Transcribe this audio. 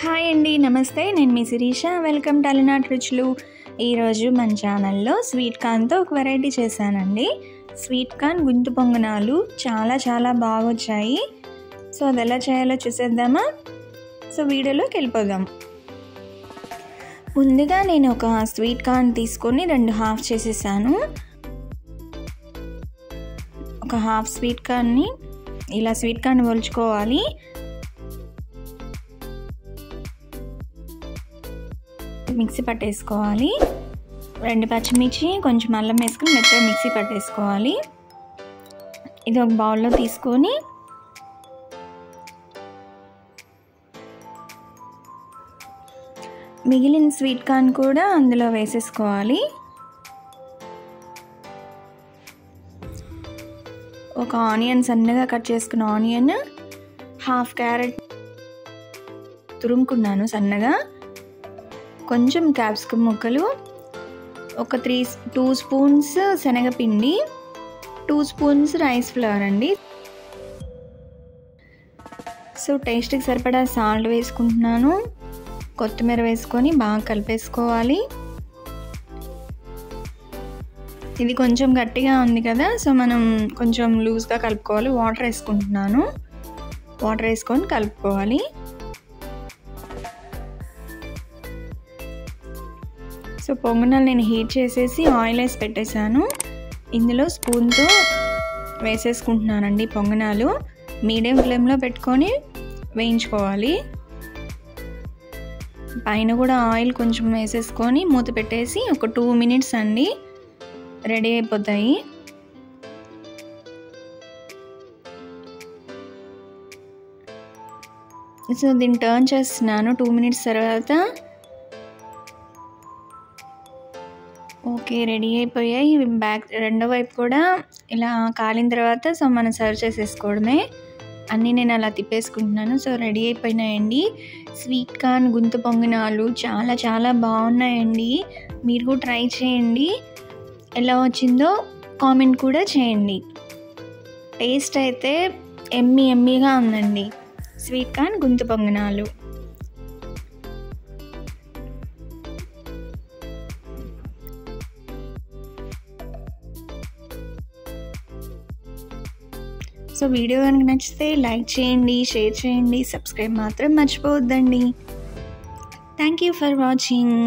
Hi అండి, నమస్తే. నేను మీ శిరీష. వెల్కమ్ టు అలనాటి రుచులు. ఈరోజు మన ఛానల్లో స్వీట్ కార్న్తో ఒక వెరైటీ చేశానండి. స్వీట్ కార్న్ గుంతు పొంగనాలు చాలా బాగా వచ్చాయి. సో అది ఎలా చేయాలో చూసేద్దామా? సో వీడియోలోకి వెళ్ళిపోదాం. ముందుగా నేను ఒక స్వీట్ కార్న్ తీసుకొని 2 హాఫ్ చేసేసాను. ఒక హాఫ్ స్వీట్ కార్న్ని ఇలా స్వీట్ కార్న్ ఒలుచుకోవాలి. మిక్సీ పట్టేసుకోవాలి. 2 పచ్చిమిర్చి, కొంచెం అల్లం వేసుకొని మెత్తగా మిక్సీ పట్టేసుకోవాలి. ఇది ఒక బౌల్లో తీసుకొని మిగిలిన స్వీట్ కార్న్ కూడా అందులో వేసేసుకోవాలి. ఒక ఆనియన్, సన్నగా కట్ చేసుకున్న ఆనియన్, హాఫ్ క్యారెట్ తురుముకున్నాను సన్నగా, కొంచెం క్యాప్సికమ్ ముక్కలు, ఒక 2 స్పూన్స్ శనగపిండి, 2 స్పూన్స్ రైస్ ఫ్లవర్ అండి. సో టేస్ట్కి సరిపడా సాల్ట్ వేసుకుంటున్నాను. కొత్తిమీర వేసుకొని బాగా కలిపేసుకోవాలి. ఇది కొంచెం గట్టిగా ఉంది కదా, సో మనం కొంచెం లూజ్గా కలుపుకోవాలి. వాటర్ వేసుకుంటున్నాను. వాటర్ వేసుకొని కలుపుకోవాలి. సో పొంగనాలు నేను హీట్ చేసేసి ఆయిల్ వేసి పెట్టేశాను. ఇందులో స్పూన్తో వేసేసుకుంటున్నానండి పొంగనాలు. మీడియం ఫ్లేమ్లో పెట్టుకొని వేయించుకోవాలి. పైన కూడా ఆయిల్ కొంచెం వేసేసుకొని మూత పెట్టేసి ఒక 2 మినిట్స్ అండి రెడీ అయిపోతాయి. సో దీన్ని టర్న్ చేస్తున్నాను 2 మినిట్స్ తర్వాత. ఓకే, రెడీ అయిపోయాయి. రెండో వైపు కూడా ఇలా కాలిన తర్వాత సో మనం సర్వ్ చేసేసుకోవడమే. అన్నీ నేను అలా తిప్పేసుకుంటున్నాను. సో రెడీ అయిపోయినాయండి స్వీట్ కార్న్ గుంత పొంగనాలు. చాలా బాగున్నాయండి. మీరు కూడా ట్రై చేయండి. ఎలా వచ్చిందో కామెంట్ కూడా చేయండి. టేస్ట్ అయితే ఎమ్మీగా ఉందండి స్వీట్ కార్న్ గుంత పొంగనాలు. సో వీడియో కనుక నచ్చితే లైక్ చేయండి, షేర్ చేయండి, సబ్స్క్రైబ్ మాత్రం మర్చిపోవద్దండి. Thank you for watching.